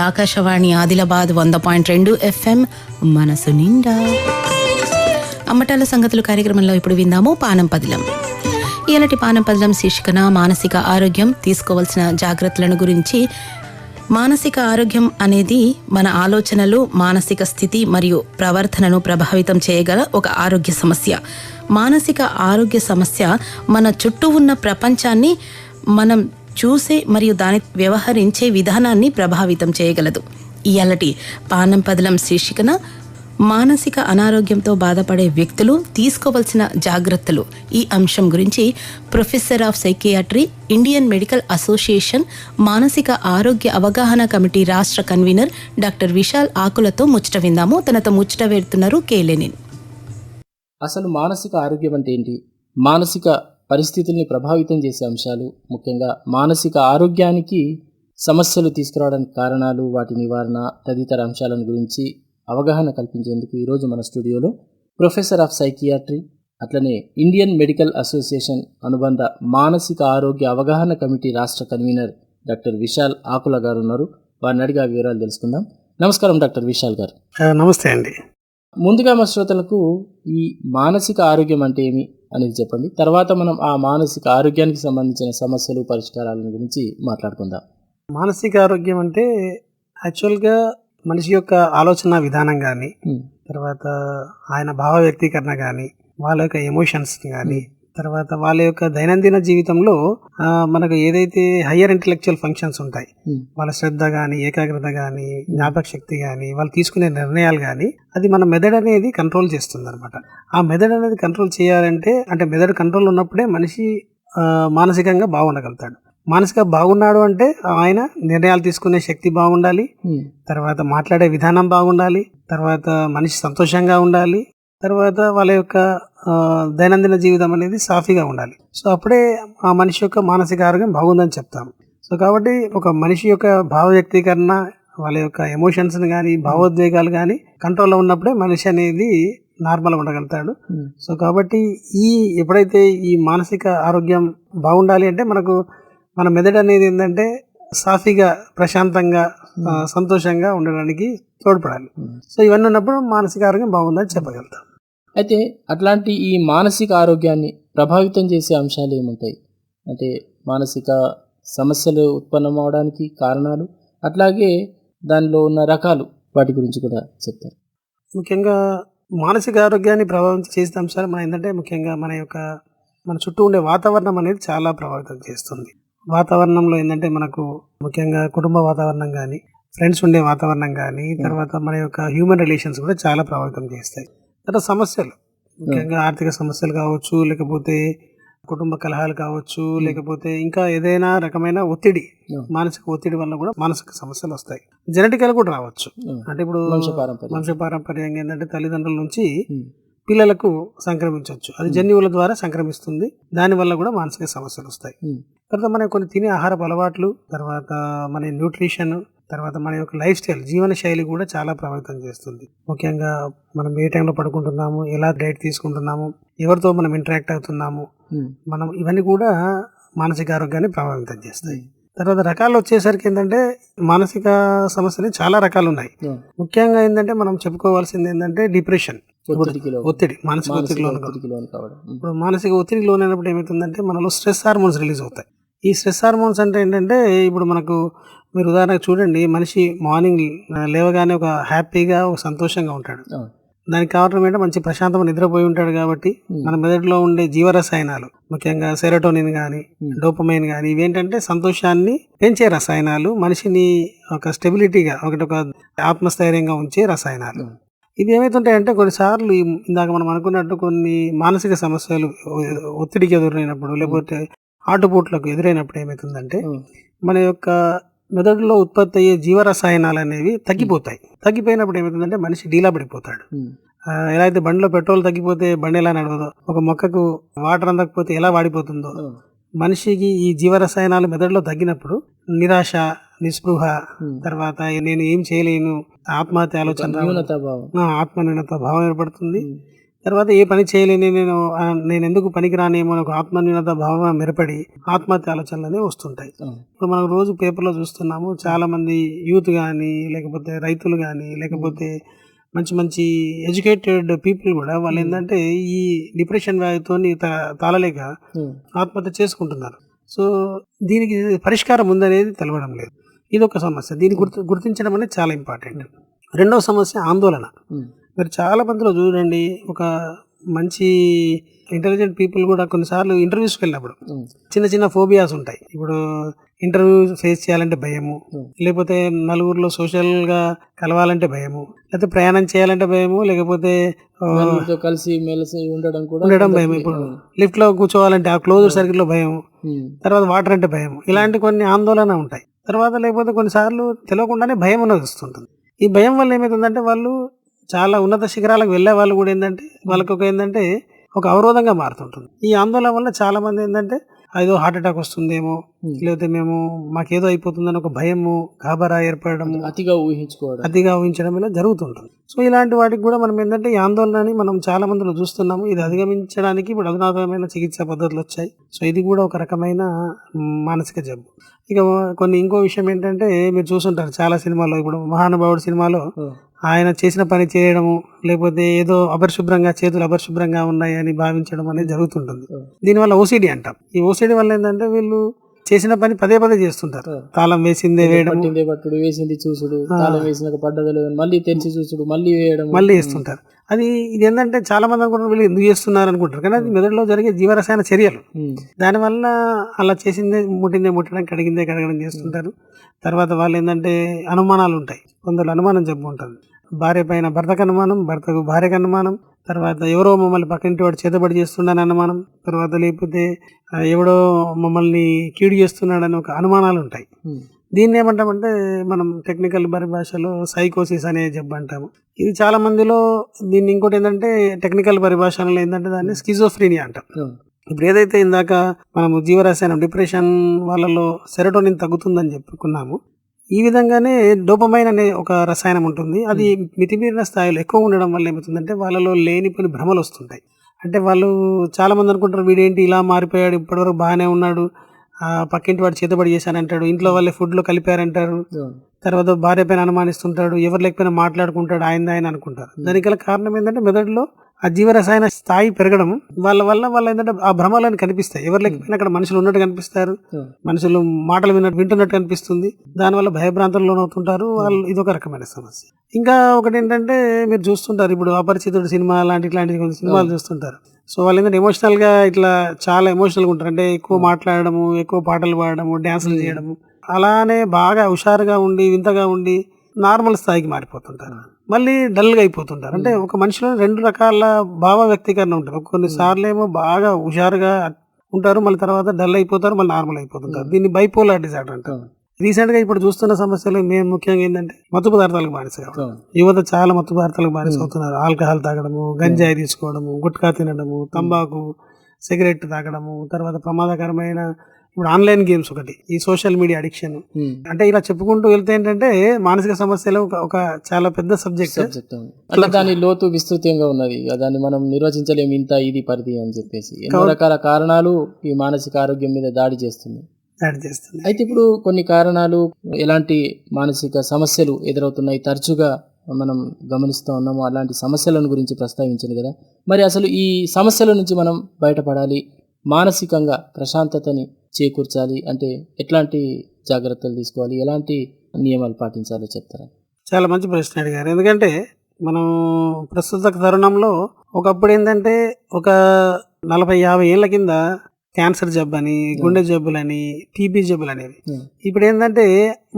Akashvani Adilabad 100.2 FM మనసు నిండా. అమ్మటాల సంగతులు కార్యక్రమంలో ఇప్పుడు విందాము పానం పదిలం. ఇలాంటి పానం పదిలం శీర్షికన మానసిక ఆరోగ్యం తీసుకోవాల్సిన జాగ్రత్తలను గురించి. మానసిక ఆరోగ్యం అనేది మన ఆలోచనలు, మానసిక స్థితి మరియు ప్రవర్తనను ప్రభావితం చేయగల ఒక ఆరోగ్య సమస్య. మానసిక ఆరోగ్య సమస్య మన చుట్టూ ఉన్న ప్రపంచాన్ని, మనం చూసే మరియు దాని వ్యవహరించే విధానాన్ని ప్రభావితం చేయగలదు. ఇయాలటి పానం పదిలం శీర్షికన మానసిక అనారోగ్యంతో బాధపడే వ్యక్తులు తీసుకోవాల్సిన జాగ్రత్తలు, ఈ అంశం గురించి professor of psychiatry, Indian medical association మానసిక ఆరోగ్య అవగాహన కమిటీ రాష్ట్ర కన్వీనర్ డాక్టర్ విశాల్ ఆకులతో ముచ్చట విందాము. తనతో ముచ్చట వేడుతున్నారు కేలెనిన్. అసలు మానసిక ఆరోగ్యం అంటే ఏంటి? మానసిక పరిస్థితుల్ని ప్రభావితం చేసే అంశాలు, ముఖ్యంగా మానసిక ఆరోగ్యానికి సమస్యలు తీసుకురావడానికి కారణాలు, వాటి నివారణ తదితర అంశాలను గురించి అవగాహన కల్పించేందుకు ఈరోజు మన స్టూడియోలో ప్రొఫెసర్ ఆఫ్ సైకియాట్రీ, అట్లనే ఇండియన్ మెడికల్ అసోసియేషన్ అనుబంధ మానసిక ఆరోగ్య అవగాహన కమిటీ రాష్ట్ర కన్వీనర్ డాక్టర్ విశాల్ ఆకుల గారు ఉన్నారు. వారిని అడిగి ఆ వివరాలు తెలుసుకుందాం. నమస్కారం డాక్టర్ విశాల్ గారు. నమస్తే అండి. ముందుగా మా శ్రోతలకు ఈ మానసిక ఆరోగ్యం అంటే ఏమి అనేది చెప్పండి. తర్వాత మనం ఆ మానసిక ఆరోగ్యానికి సంబంధించిన సమస్యలు, పరిష్కారాల గురించి మాట్లాడుకుందాం. మానసిక ఆరోగ్యం అంటే యాక్చువల్గా మనిషి యొక్క ఆలోచన విధానం కానీ, తర్వాత ఆయన భావ వ్యక్తీకరణ కానీ, వాళ్ళ యొక్క ఎమోషన్స్ కానీ, తర్వాత వాళ్ళ యొక్క దైనందిన జీవితంలో మనకు ఏదైతే హయ్యర్ ఇంటెలెక్చువల్ ఫంక్షన్స్ ఉంటాయి, వాళ్ళ శ్రద్ధ కానీ, ఏకాగ్రత కానీ, జ్ఞాపక శక్తి కానీ, వాళ్ళు తీసుకునే నిర్ణయాలు కానీ, అది మన మెదడు అనేది కంట్రోల్ చేస్తుంది అనమాట. ఆ మెదడు అనేది కంట్రోల్ చేయాలంటే, అంటే మెదడు కంట్రోల్ ఉన్నప్పుడే మనిషి మానసికంగా బాగుండగలుగుతాడు. మానసిక బాగున్నాడు అంటే ఆయన నిర్ణయాలు తీసుకునే శక్తి బాగుండాలి, తర్వాత మాట్లాడే విధానం బాగుండాలి, తర్వాత మనిషి సంతోషంగా ఉండాలి, తర్వాత వాళ్ళ యొక్క దైనందిన జీవితం అనేది సాఫీగా ఉండాలి. సో అప్పుడే ఆ మనిషి యొక్క మానసిక ఆరోగ్యం బాగుందని చెప్తాము. సో కాబట్టి ఒక మనిషి యొక్క భావ వ్యక్తీకరణ, వాళ్ళ యొక్క ఎమోషన్స్ని కానీ, భావోద్వేగాలు కానీ కంట్రోల్లో ఉన్నప్పుడే మనిషి అనేది నార్మల్గా ఉండగలుగుతాడు. సో కాబట్టి ఎప్పుడైతే ఈ మానసిక ఆరోగ్యం బాగుండాలి అంటే మనకు మన మెదడు అనేది ఏంటంటే సాఫీగా, ప్రశాంతంగా, సంతోషంగా ఉండడానికి తోడ్పడాలి. సో ఇవన్నీ ఉన్నప్పుడు మానసిక ఆరోగ్యం బాగుందని చెప్పగలుగుతాం. అయితే అట్లాంటి ఈ మానసిక ఆరోగ్యాన్ని ప్రభావితం చేసే అంశాలు ఏముంటాయి? అంటే మానసిక సమస్యలు ఉత్పన్నం అవడానికి కారణాలు, అట్లాగే దానిలో ఉన్న రకాలు, వాటి గురించి కూడా చెప్తారు. ముఖ్యంగా మానసిక ఆరోగ్యాన్ని ప్రభావితం చేసే అంశాలు మన ఏంటంటే ముఖ్యంగా మన చుట్టూ ఉండే వాతావరణం అనేది చాలా ప్రభావితం చేస్తుంది. వాతావరణంలో ఏంటంటే మనకు ముఖ్యంగా కుటుంబ వాతావరణం కానీ, ఫ్రెండ్స్ ఉండే వాతావరణం కానీ, తర్వాత మన యొక్క హ్యూమన్ రిలేషన్స్ కూడా చాలా ప్రభావితం చేస్తాయి. తర్వాత సమస్యలు, ముఖ్యంగా ఆర్థిక సమస్యలు కావచ్చు, లేకపోతే కుటుంబ కలహాలు కావచ్చు, లేకపోతే ఇంకా ఏదైనా రకమైన ఒత్తిడి, మానసిక ఒత్తిడి వల్ల కూడా మానసిక సమస్యలు వస్తాయి. జెనెటికల్ కూడా రావచ్చు. అంటే ఇప్పుడు వంశపారంపర్యంగా ఏంటంటే తల్లిదండ్రుల నుంచి పిల్లలకు సంక్రమించవచ్చు, అది జన్యువుల ద్వారా సంక్రమిస్తుంది. దానివల్ల కూడా మానసిక సమస్యలు వస్తాయి. తర్వాత మన కొన్ని తినే ఆహారపు అలవాట్లు, తర్వాత మన న్యూట్రిషన్, తర్వాత మన యొక్క లైఫ్ స్టైల్, జీవన శైలి కూడా చాలా ప్రభావితం చేస్తుంది. ముఖ్యంగా మనం ఏ టైంలో పడుకుంటున్నాము, ఎలా డైట్ తీసుకుంటున్నాము, ఎవరితో మనం ఇంటరాక్ట్ అవుతున్నాము, మనం ఇవన్నీ కూడా మానసిక ఆరోగ్యాన్ని ప్రభావితం చేస్తాయి. తర్వాత రకాలు వచ్చేసరికి ఏంటంటే మానసిక సమస్యలు చాలా రకాలు ఉన్నాయి. ముఖ్యంగా ఏంటంటే మనం చెప్పుకోవాల్సింది ఏంటంటే డిప్రెషన్, ఒత్తిడి, మానసిక ఒత్తిడిలో. ఇప్పుడు మానసిక ఒత్తిడికి లోనైనప్పుడు ఏమవుతుందంటే మనలో స్ట్రెస్ హార్మోన్స్ రిలీజ్ అవుతాయి. ఈ స్ట్రెస్ హార్మోన్స్ అంటే ఏంటంటే ఇప్పుడు మనకు మీరు ఉదాహరణకు చూడండి, మనిషి మార్నింగ్ లేవగానే ఒక హ్యాపీగా, ఒక సంతోషంగా ఉంటాడు. దానికి కారణం ఏంటంటే మంచి ప్రశాంతంగా నిద్రపోయి ఉంటాడు. కాబట్టి మన మెదడులో ఉండే జీవరసాయనాలు, ముఖ్యంగా సెరోటోనిన్ కానీ, డోపమైన్ కానీ, ఇవేంటంటే సంతోషాన్ని పెంచే రసాయనాలు, మనిషిని ఒక స్టెబిలిటీగా, ఒక ఆత్మస్థైర్యంగా ఉంచే రసాయనాలు. ఇది ఏమవుతుంటాయంటే కొన్నిసార్లు ఇందాక మనం అనుకున్నట్టు కొన్ని మానసిక సమస్యలు ఒత్తిడికి ఎదురైనప్పుడు, లేకపోతే ఆటుపోట్లకు ఎదురైనప్పుడు ఏమవుతుందంటే మన యొక్క మెదడులో ఉత్పత్తి అయ్యే జీవరసాయనాలు అనేవి తగ్గిపోతాయి. తగ్గిపోయినప్పుడు ఏమవుతుందంటే మనిషి డీలా పడిపోతాడు. ఎలా అయితే బండిలో పెట్రోల్ తగ్గిపోతే బండి ఎలా నడవదో, ఒక మొక్కకు వాటర్ అందకపోతే ఎలా వాడిపోతుందో, మనిషికి ఈ జీవరసాయనాలు మెదడులో తగ్గినప్పుడు నిరాశ, నిస్పృహ, తర్వాత నేను ఏం చేయలేను, ఆత్మహత్య ఆలోచన, ఆత్మన్యూనత భావం ఏర్పడుతుంది. తర్వాత ఏ పని చేయలేని నేను ఎందుకు పనికిరానేమో అని ఒక ఆత్మన్యూనత భావన మెరపడి ఆత్మహత్య ఆలోచనలు అనేవి వస్తుంటాయి. ఇప్పుడు మనం రోజు పేపర్లో చూస్తున్నాము, చాలా మంది యూత్ కానీ, లేకపోతే రైతులు కానీ, లేకపోతే మంచి మంచి ఎడ్యుకేటెడ్ పీపుల్ కూడా వాళ్ళు ఏంటంటే ఈ డిప్రెషన్ వ్యాధితో తాళలేక ఆత్మహత్య చేసుకుంటున్నారు. సో దీనికి పరిష్కారం ఉందనేది తెలవడం లేదు. ఇది ఒక సమస్య. దీన్ని గుర్తించడం అనేది చాలా ఇంపార్టెంట్. రెండవ సమస్య ఆందోళన. మీరు చాలా మందిలో చూడండి, ఒక మంచి ఇంటెలిజెంట్ పీపుల్ కూడా కొన్నిసార్లు ఇంటర్వ్యూస్కి వెళ్ళినప్పుడు చిన్న చిన్న ఫోబియాస్ ఉంటాయి. ఇప్పుడు ఇంటర్వ్యూ ఫేస్ చేయాలంటే భయము, లేకపోతే నలుగురిలో సోషల్గా కలవాలంటే భయము, లేకపోతే ప్రయాణం చేయాలంటే భయము, లేకపోతే కలిసి మెలిసి ఉండడం భయం. ఇప్పుడు లిఫ్ట్లో కూర్చోవాలంటే ఆ క్లోజ్డ్ సర్కిల్లో భయం, తర్వాత వాటర్ అంటే భయం. ఇలాంటి కొన్ని ఆందోళన ఉంటాయి. తర్వాత లేకపోతే కొన్నిసార్లు తెలియకుండానే భయం అనేది వస్తుంటుంది. ఈ భయం వల్ల ఏమవుతుందంటే వాళ్ళు చాలా ఉన్నత శిఖరాలకు వెళ్ళే వాళ్ళు కూడా ఏంటంటే వాళ్ళకి ఒక అవరోధంగా మారుతుంటుంది. ఈ ఆందోళన వల్ల చాలా మంది ఏంటంటే ఏదో హార్ట్ అటాక్ వస్తుందేమో, లేకపోతే మాకేదో అయిపోతుందని ఒక భయము, గాబరా ఏర్పడము, అతిగా ఊహించడం ఇలా జరుగుతుంటుంది. సో ఇలాంటి వాటికి కూడా మనం ఏంటంటే ఈ ఆందోళనని మనం చాలా మందిలో చూస్తున్నాము. ఇది అధిగమించడానికి ఇప్పుడు అధునాతనమైన చికిత్సా పద్ధతులు వచ్చాయి. సో ఇది కూడా ఒక రకమైన మానసిక జబ్బు. ఇక ఇంకో విషయం ఏంటంటే మీరు చూస్తుంటారు చాలా సినిమాల్లో, ఇప్పుడు మహానుభావుడు సినిమాలో ఆయన చేసిన పని చేయడము, లేకపోతే ఏదో చేతులు అపరిశుభ్రంగా ఉన్నాయని భావించడం అనేది జరుగుతుంటుంది. దీనివల్ల ఓసిడి అంటాం. ఈ ఓసిడి వల్ల ఏంటంటే వీళ్ళు చేసిన పని పదే పదే చేస్తుంటారు. తాళం వేసిందే వేయడం, వేసింది చూసుడు, తాళం వేసినాక పడ్డదలు మళ్ళీ తెరిచి చూసుడు, మళ్ళీ వేస్తుంటారు. ఇది ఏంటంటే చాలా మంది అనుకుంటారు వీళ్ళు ఎందుకు చేస్తున్నారు అనుకుంటారు, కానీ అది మెదడులో జరిగే జీవరసాయన చర్యలు. దానివల్ల అలా చేసిందే ముట్టడం, కడగడం చేస్తుంటారు. తర్వాత వాళ్ళు ఏంటంటే అనుమానాలు ఉంటాయి. కొందరు అనుమానం జబ్బు ఉంటుంది. భార్య పైన భర్తకు అనుమానం, భర్తకు భార్యకు అనుమానం, తర్వాత ఎవరో మమ్మల్ని పక్కింటి వాడు చేతబడి చేస్తున్నాడని అనుమానం, తర్వాత లేకపోతే ఎవడో మమ్మల్ని కీడు చేస్తున్నాడని ఒక అనుమానాలు ఉంటాయి. దీన్ని ఏమంటామంటే మనం టెక్నికల్ పరిభాషలో సైకోసిస్ అనే జబ్బు అంటాము. ఇది చాలా మందిలో దీన్ని ఇంకోటి ఏంటంటే టెక్నికల్ పరిభాషలో ఏంటంటే దాన్ని స్కిజోఫ్రీనియా అంటాం. ఇప్పుడు ఏదైతే ఇందాక మనము జీవరసాయనం డిప్రెషన్ వాళ్ళలో సెరోటోనిన్ తగ్గుతుందని చెప్పుకున్నాము, ఈ విధంగానే డోపమైన్ అనే ఒక రసాయనం ఉంటుంది. అది మితిమీరిన స్థాయిలో ఎక్కువ ఉండడం వల్ల ఏమవుతుందంటే వాళ్ళలో లేనిపోని భ్రమలు వస్తుంటాయి. అంటే వాళ్ళు చాలా మంది అనుకుంటారు వీడేంటి ఇలా మారిపోయాడు, ఇప్పటివరకు బాగానే ఉన్నాడు, పక్కింటి వాడు చేతబడి చేశానంటాడు, ఇంట్లో వాళ్ళే ఫుడ్లో కలిపారంటారు, తర్వాత భార్య పైన అనుమానిస్తుంటాడు, ఎవరు లేకపోయినా మాట్లాడుకుంటాడు, ఆయన అనుకుంటారు. దానికి గల కారణం ఏంటంటే మెదడులో ఆ జీవరసాయన స్థాయి పెరగడం వాళ్ళ ఏంటంటే ఆ భ్రమాలను కనిపిస్తాయి. ఎవరు లేకపోయినా అక్కడ మనుషులు ఉన్నట్టు కనిపిస్తారు, మనుషులు మాటలు వింటున్నట్టు కనిపిస్తుంది. దానివల్ల భయభ్రాంతులు లోనవుతుంటారు వాళ్ళు. ఇదొక రకమైన సమస్య. ఇంకా ఒకటి ఏంటంటే మీరు చూస్తుంటారు, ఇప్పుడు అపరిచితుడు సినిమా ఇట్లాంటి కొన్ని సినిమాలు చూస్తుంటారు. సో వాళ్ళు ఏంటంటే ఎమోషనల్గా ఇట్లా చాలా ఎమోషనల్గా ఉంటారు. అంటే ఎక్కువ మాట్లాడడము, ఎక్కువ పాటలు పాడడము, డ్యాన్సులు చేయడము, అలానే బాగా హుషారుగా ఉండి వింతగా ఉండి నార్మల్ స్థాయికి మారిపోతుంటారు. మళ్ళీ డల్గా అయిపోతుంటారు. అంటే ఒక మనిషిలో రెండు రకాల భావ వ్యక్తీకరణ ఉంటుంది. కొన్నిసార్లు ఏమో బాగా హుషారుగా ఉంటారు, మళ్ళీ తర్వాత డల్ అయిపోతారు, మళ్ళీ నార్మల్ అయిపోతుంటారు. దీన్ని బైపోలార్ డిజార్డర్ అంటారు. రీసెంట్ గా ఇప్పుడు చూస్తున్న సమస్యలు మేము ముఖ్యంగా ఏంటంటే మత్తు పదార్థాలకు బానిస కావడం. యువత చాలా మత్తు పదార్థాలకు బానిస అవుతున్నారు. ఆల్కహాల్ తాగడము, గంజాయి తీసుకోవడము, గుట్కా తినడము, తంబాకు, సిగరెట్ తాగడము, తర్వాత ప్రమాదకరమైన ఇప్పుడు ఆన్లైన్ గేమ్స్, ఒకటి ఈ సోషల్ మీడియా అడిక్షన్. అంటే ఇలా చెప్పుకుంటూ వెళ్తే ఏంటంటే మానసిక సమస్యలు ఒక చాలా పెద్ద సబ్జెక్ట్. అంటే దాని లోతు విస్తృతంగా ఉన్నది, దాన్ని మనం నిర్వచించలేము ఇంత ఇది పరిధి అని చెప్పేసి. ఎన్నో రకాల కారణాలు ఈ మానసిక ఆరోగ్యం మీద దాడి చేస్తున్నాయి. అయితే ఇప్పుడు కొన్ని కారణాలు, ఎలాంటి మానసిక సమస్యలు ఎదురవుతున్నాయి తరచుగా మనం గమనిస్తూ ఉన్నాము, అలాంటి సమస్యలను గురించి ప్రస్తావించింది కదా. మరి అసలు ఈ సమస్యల నుంచి మనం బయటపడాలి, మానసికంగా ప్రశాంతతని చేకూర్చాలి అంటే ఎట్లాంటి జాగ్రత్తలు తీసుకోవాలి, ఎలాంటి నియమాలు పాటించాలో చెప్తారా? చాలా మంచి ప్రశ్న అడిగారు. ఎందుకంటే మనం ప్రస్తుత తరుణంలో ఒకప్పుడు ఏంటంటే ఒక 40-50 ఏళ్ల కింద క్యాన్సర్ జబ్బు అని, గుండె జబ్బులని, టీబీ జబ్బులు అనేవి. ఇప్పుడు ఏంటంటే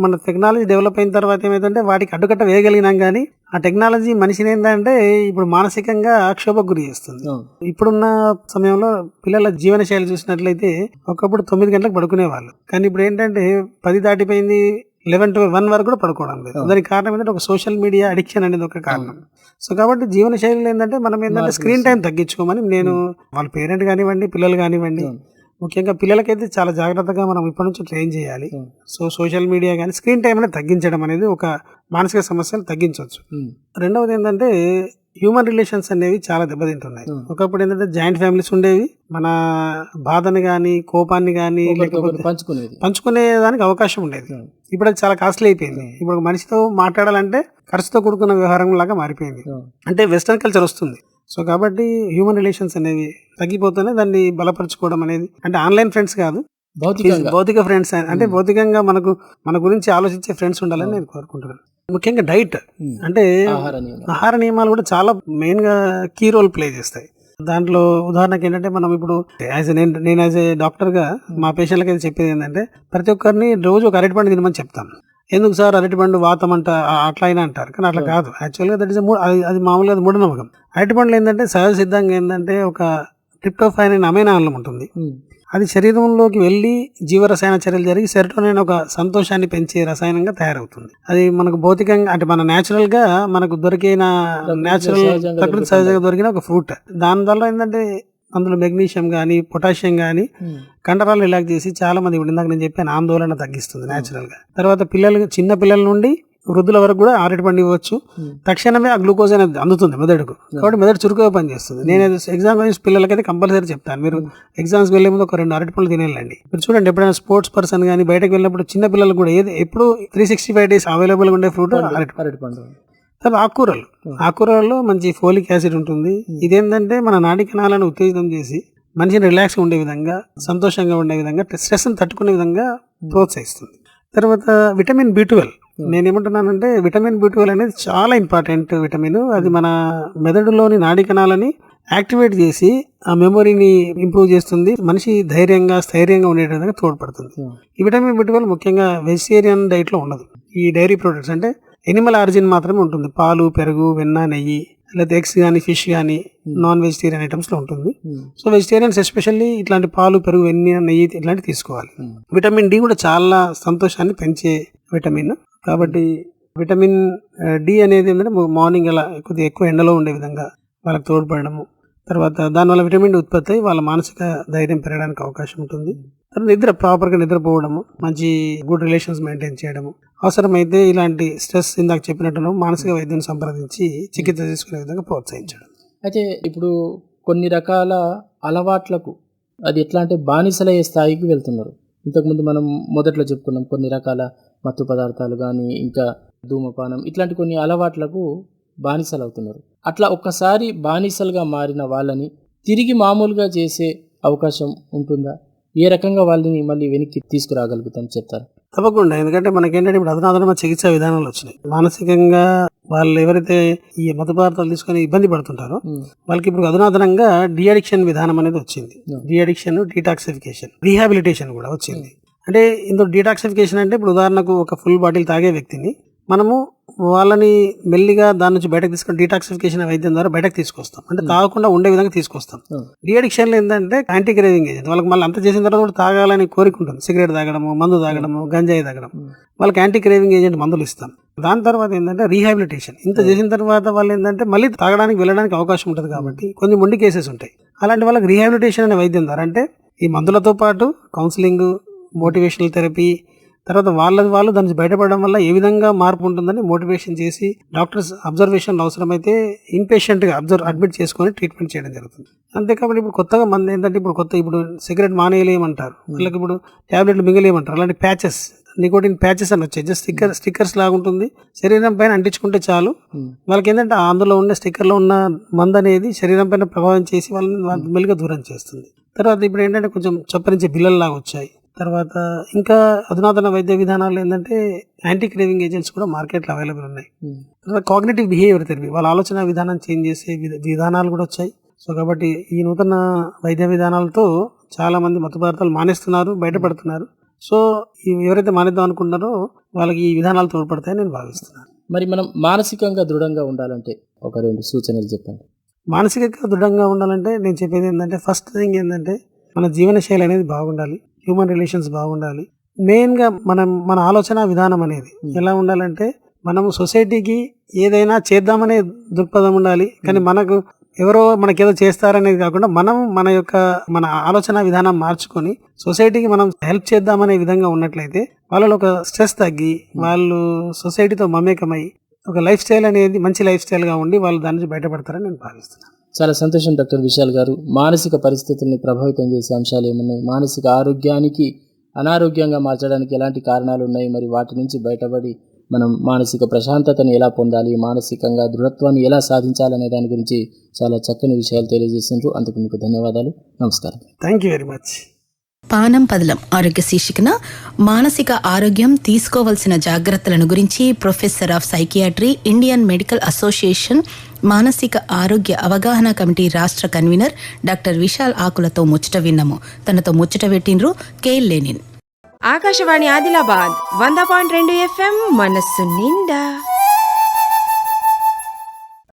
మన టెక్నాలజీ డెవలప్ అయిన తర్వాత ఏమైందంటే వాటికి అడ్డుకట్ట వేయగలిగినాం, కానీ ఆ టెక్నాలజీ మనిషిని ఏంటంటే ఇప్పుడు మానసికంగా క్షోభకు గురి చేస్తుంది. ఇప్పుడున్న సమయంలో పిల్లల జీవన శైలి చూసినట్లయితే ఒకప్పుడు 9 గంటలకు పడుకునేవాళ్ళు, కానీ ఇప్పుడు ఏంటంటే 10 దాటిపోయింది, 11-1 వరకు కూడా పడుకోవడం లేదు. దానికి కారణం ఏంటంటే ఒక సోషల్ మీడియా అడిక్షన్ అనేది ఒక కారణం. సో కాబట్టి జీవన శైలిలో ఏంటంటే మనం ఏంటంటే స్క్రీన్ టైం తగ్గించుకోమని నేను వాళ్ళ పేరెంట్ కానివ్వండి, పిల్లలు కానివ్వండి, ముఖ్యంగా పిల్లలకైతే చాలా జాగ్రత్తగా మనం ఇప్పటి నుంచి ట్రైన్ చేయాలి. సో సోషల్ మీడియా కానీ స్క్రీన్ టైం అనేది తగ్గించడం అనేది ఒక మానసిక సమస్యను తగ్గించవచ్చు. రెండవది ఏంటంటే హ్యూమన్ రిలేషన్స్ అనేవి చాలా దెబ్బతింటున్నాయి. ఒకప్పుడు ఏంటంటే జాయింట్ ఫ్యామిలీస్ ఉండేవి, మన బాధని గాని కోపాన్ని గాని లేకపోతే పంచుకునే దానికి అవకాశం ఉండేది. ఇప్పుడు అది చాలా కాస్ట్లీ అయిపోయింది. ఇప్పుడు మనిషితో మాట్లాడాలంటే ఖర్చుతో కూడుకున్న వ్యవహారం లాగా మారిపోయింది. అంటే వెస్టర్న్ కల్చర్ వస్తుంది. సో కాబట్టి హ్యూమన్ రిలేషన్స్ అనేవి తగ్గిపోతేనే దాన్ని బలపరచుకోవడం అనేది, అంటే ఆన్లైన్ ఫ్రెండ్స్ కాదు, భౌతిక ఫ్రెండ్స్, అంటే భౌతికంగా మన గురించి ఆలోచించే ఫ్రెండ్స్ ఉండాలని నేను కోరుకుంటున్నాను. ముఖ్యంగా డైట్, అంటే ఆహార నియమాలు కూడా చాలా మెయిన్ గా కీ రోల్ ప్లే చేస్తాయి. దాంట్లో ఉదాహరణకి ఏంటంటే మనం ఇప్పుడు నేను యాజ్ ఏ డాక్టర్ గా మా పేషెంట్లకి అయితే చెప్పేది ఏంటంటే ప్రతి ఒక్కరిని రోజు ఒక అరటిపండు తినమని చెప్తాను. ఎందుకు సార్ అరటిపండు వాతం అట్లా అయినా అంటారు, కానీ అట్లా కాదు. యాక్చువల్గా దట్ ఇస్ అది మామూలుగా మూఢనమ్మకం. అరటిపండ్లు ఏంటంటే సహజ సిద్ధంగా ఏంటంటే ఒక ట్రిప్టోఫాన్ అనే అమైనో ఆమ్లం ఉంటుంది. అది శరీరంలోకి వెళ్ళి జీవరసాయన చర్యలు జరిగి సెరోటోనిన్ ఒక సంతోషాన్ని పెంచే రసాయనంగా తయారవుతుంది. అది మనకు భౌతికంగా అంటే మన న్యాచురల్ గా మనకు దొరికిన ప్రకృతి సహజంగా దొరికిన ఒక ఫ్రూట్. దానివల్ల ఏంటంటే అందులో మెగ్నీషియం కానీ పొటాషియం కానీ కండరాలు రిలాక్స్ చేసి చాలా మంది ఇందాక నేను చెప్పాను ఆందోళన తగ్గిస్తుంది న్యాచురల్ గా. తర్వాత చిన్న పిల్లల నుండి వృద్ధుల వరకు కూడా అరటిపండు ఇవ్వచ్చు. తక్షణమే ఆ గ్లూకోజ్ అనేది అందుతుంది మెదడుకు, కాబట్టి మెదడు చురుకుగా పనిచేస్తుంది. నేను ఎగ్జామ్ పిల్లలకైతే కంపల్సరీ చెప్తాను, మీరు ఎగ్జామ్స్ వెళ్లే ముందు ఒక 2 అరటిపండ్లు తినేయాలండి. మీరు చూడండి, ఎప్పుడైనా స్పోర్ట్స్ పర్సన్ కానీ బయటకు వెళ్ళినప్పుడు చిన్న పిల్లలకు కూడా ఎప్పుడు 365 days అవైలబుల్ గా ఉండే ఫ్రూట్ అరటిపండు. తర్వాత ఆకుకూరల్లో మంచి ఫోలిక్ యాసిడ్ ఉంటుంది. ఇదేంటంటే మన నాడీ కణాలను ఉత్తేజితం చేసి మనిషిని రిలాక్స్గా ఉండే విధంగా, సంతోషంగా ఉండే విధంగా, స్ట్రెస్ని తట్టుకునే విధంగా ప్రోత్సహిస్తుంది. తర్వాత విటమిన్ B12, నేనేమంటున్నానంటే విటమిన్ B12 అనేది చాలా ఇంపార్టెంట్ విటమిన్. అది మన మెదడులోని నాడీ కణాలని యాక్టివేట్ చేసి ఆ మెమొరీని ఇంప్రూవ్ చేస్తుంది. మనిషి ధైర్యంగా స్థైర్యంగా ఉండే విధంగా తోడ్పడుతుంది. ఈ విటమిన్ B12 ముఖ్యంగా వెజిటేరియన్ డైట్లో ఉండదు. ఈ డైరీ ప్రొడక్ట్స్ అంటే ఎనిమల్ ఆరిజిన్ మాత్రమే ఉంటుంది. పాలు, పెరుగు, వెన్న, నెయ్యి, లేకపోతే ఎగ్స్ కానీ ఫిష్ కానీ నాన్ వెజిటేరియన్ ఐటమ్స్లో ఉంటుంది. సో వెజిటేరియన్స్ ఎస్పెషల్లీ ఇట్లాంటి పాలు, పెరుగు, వెన్న, నెయ్యి ఇట్లాంటివి తీసుకోవాలి. విటమిన్ D కూడా చాలా సంతోషాన్ని పెంచే విటమిన్. కాబట్టి విటమిన్ D అనేది ఏంటంటే మార్నింగ్ అలా కొద్దిగా ఎక్కువ ఎండలో ఉండే విధంగా వాళ్ళకి తోడ్పడము. తర్వాత దానివల్ల విటమిన్ D ఉత్పత్తి అయ్యి వాళ్ళ మానసిక ధైర్యం పెరగడానికి అవకాశం ఉంటుంది. తర్వాత ప్రాపర్గా నిద్రపోవడము, మంచి గుడ్ రిలేషన్స్ మెయింటైన్ చేయడము, అవసరమైతే ఇలాంటి స్ట్రెస్ ఇందాక చెప్పినట్టు మానసిక వైద్యం సంప్రదించి చికిత్స తీసుకునే విధంగా ప్రోత్సహించడం. అయితే ఇప్పుడు కొన్ని రకాల అలవాట్లకు అది ఎట్లా అంటే బానిసలయ్యే స్థాయికి వెళ్తున్నారు. ఇంతకుముందు మనం మొదట్లో చెప్పుకున్నాం, కొన్ని రకాల మత్తు పదార్థాలు కానీ ఇంకా ధూమపానం ఇట్లాంటి కొన్ని అలవాట్లకు బానిసలు అవుతున్నారు. అట్లా ఒక్కసారి బానిసలుగా మారిన వాళ్ళని తిరిగి మామూలుగా చేసే అవకాశం ఉంటుందా? ఏ రకంగా వాళ్ళని మళ్ళీ వెనక్కి తీసుకురాగలుగుతాం చెప్తారు? తప్పకుండా. ఎందుకంటే మనకేంటంటే ఇప్పుడు అధునాతన చికిత్సా విధానాలు వచ్చినాయి. మానసికంగా వాళ్ళు ఎవరైతే ఈ మత్తు పదార్థాలు తీసుకొని ఇబ్బంది పడుతుంటారో వాళ్ళకి ఇప్పుడు అధునాతనంగా డీఅడిక్షన్ విధానం అనేది వచ్చింది. డీఅడిక్షన్, డీటాక్సిఫికేషన్, రీహాబిలిటేషన్ కూడా వచ్చింది. అంటే ఇందులో డీటాక్సిఫికేషన్ అంటే ఇప్పుడు ఉదాహరణకు ఒక ఫుల్ బాటిల్ తాగే వ్యక్తిని మనము వాళ్ళని మెల్లిగా దాని నుంచి బయటకు తీసుకొని డీటాక్సిఫికేషన్ వైద్యం ద్వారా బయటకు తీసుకొస్తాం. అంటే తాగకుండా ఉండే విధంగా తీసుకొస్తాం. డీఅడిక్షన్లో ఏంటంటే యాంటీ క్రేవింగ్ ఏజెంట్, వాళ్ళకి మళ్ళీ అంత చేసిన తర్వాత కూడా తాగాలని కోరిక ఉంటుంది. సిగరెట్ తాగడము, మందు తాగడము, గంజాయి తాగడం, వాళ్ళకి యాంటీ క్రేవింగ్ ఏజెంట్ మందులు ఇస్తాం. దాని తర్వాత ఏంటంటే రీహాబిలిటేషన్. ఇంత చేసిన తర్వాత వాళ్ళు ఏంటంటే మళ్ళీ తాగడానికి వెళ్ళడానికి అవకాశం ఉంటుంది. కాబట్టి కొన్ని మొండి కేసెస్ ఉంటాయి. అలాంటి వాళ్ళకి రీహాబిలిటేషన్ అనే వైద్యం ద్వారా అంటే ఈ మందులతో పాటు కౌన్సిలింగ్, మోటివేషనల్ థెరపీ, తర్వాత వాళ్ళు దాని నుంచి బయటపడడం వల్ల ఏ విధంగా మార్పు ఉంటుందని మోటివేషన్ చేసి డాక్టర్స్ అబ్జర్వేషన్ అవసరమైతే ఇన్పేషెంట్గా అడ్మిట్ చేసుకొని ట్రీట్మెంట్ చేయడం జరుగుతుంది. అంతేకాకుండా ఇప్పుడు కొత్తగా మంది ఏంటంటే ఇప్పుడు సిగరెట్ మానేయలేమంటారు, వాళ్ళకి ఇప్పుడు ట్యాబ్లెట్లు మింగలేమంటారు. అలాంటి ప్యాచెస్, నికోటిన్ ప్యాచెస్ అని వచ్చాయి. జస్ట్ స్టిక్కర్స్ లాగా ఉంటుంది, శరీరం పైన అంటించుకుంటే చాలు. వాళ్ళకి ఏంటంటే అందులో ఉన్న స్టిక్కర్లో ఉన్న మందు అనేది శరీరం పైన ప్రభావం చేసి వాళ్ళని మెల్లిగా దూరం చేస్తుంది. తర్వాత ఇప్పుడు ఏంటంటే కొంచెం చప్పరించే బిల్లల్లాగా వచ్చాయి. తర్వాత ఇంకా అధునాతన వైద్య విధానాలు ఏంటంటే యాంటీ క్రేవింగ్ ఏజెంట్స్ కూడా మార్కెట్లో అవైలబుల్ ఉన్నాయి. తర్వాత కాగ్నిటివ్ బిహేవియర్ థెరపీ, వాళ్ళ ఆలోచన విధానం చేంజ్ చేసే విధానాలు కూడా వచ్చాయి. సో కాబట్టి ఈ నూతన వైద్య విధానాలతో చాలా మంది మత్తు పదార్థాలు మానేస్తున్నారు, బయటపడుతున్నారు. సో ఎవరైతే మానేద్దాం అనుకుంటున్నారో వాళ్ళకి ఈ విధానాలు తోడ్పడతాయని నేను భావిస్తున్నాను. మరి మనం మానసికంగా దృఢంగా ఉండాలంటే ఒక 2 సూచనలు చెప్పండి. మానసికంగా దృఢంగా ఉండాలంటే నేను చెప్పేది ఏంటంటే ఫస్ట్ థింగ్ ఏంటంటే మన జీవన శైలి అనేది బాగుండాలి, హ్యూమన్ రిలేషన్స్ బాగుండాలి. మెయిన్గా మన ఆలోచన విధానం అనేది ఎలా ఉండాలంటే మనము సొసైటీకి ఏదైనా చేద్దామనే దృక్పథం ఉండాలి. కానీ ఎవరో మనకేదో చేస్తారనేది కాకుండా మన ఆలోచన విధానం మార్చుకొని సొసైటీకి మనం హెల్ప్ చేద్దామనే విధంగా ఉన్నట్లయితే వాళ్ళలో ఒక స్ట్రెస్ తగ్గి వాళ్ళు సొసైటీతో మమేకమై ఒక లైఫ్ స్టైల్ అనేది మంచి లైఫ్ స్టైల్గా ఉండి వాళ్ళు దాని నుంచి బయటపడతారని నేను భావిస్తున్నాను. చాలా సంతోషం డాక్టర్ విశాల్ గారు. మానసిక పరిస్థితుల్ని ప్రభావితం చేసే అంశాలు ఏమున్నాయి, మానసిక ఆరోగ్యానికి అనారోగ్యంగా మార్చడానికి ఎలాంటి కారణాలు ఉన్నాయి, మరి వాటి నుంచి బయటపడి మనం మానసిక ప్రశాంతతను ఎలా పొందాలి, మానసికంగా దృఢత్వాన్ని ఎలా సాధించాలనే దాని గురించి చాలా చక్కని విషయాలు తెలియజేసిండ్రు. అందుకు మీకు ధన్యవాదాలు. నమస్కారం. Thank you very much. పానం పదలం ఆరోగ్య శీర్షికన మానసిక ఆరోగ్యం తీసుకోవలసిన జాగ్రత్తలను గురించి professor of psychiatry, Indian medical association మానసిక ఆరోగ్య అవగాహన కమిటీ రాష్ట్ర కన్వీనర్ డాక్టర్ విశాల్ ఆకులతో ముచ్చట విన్నాము. తనతో ముచ్చట పెట్టిండ్రు కే లెనిన్. ఆకాశవాణి ఆదిలాబాద్ 100.2 FM మనస్సు నిండా.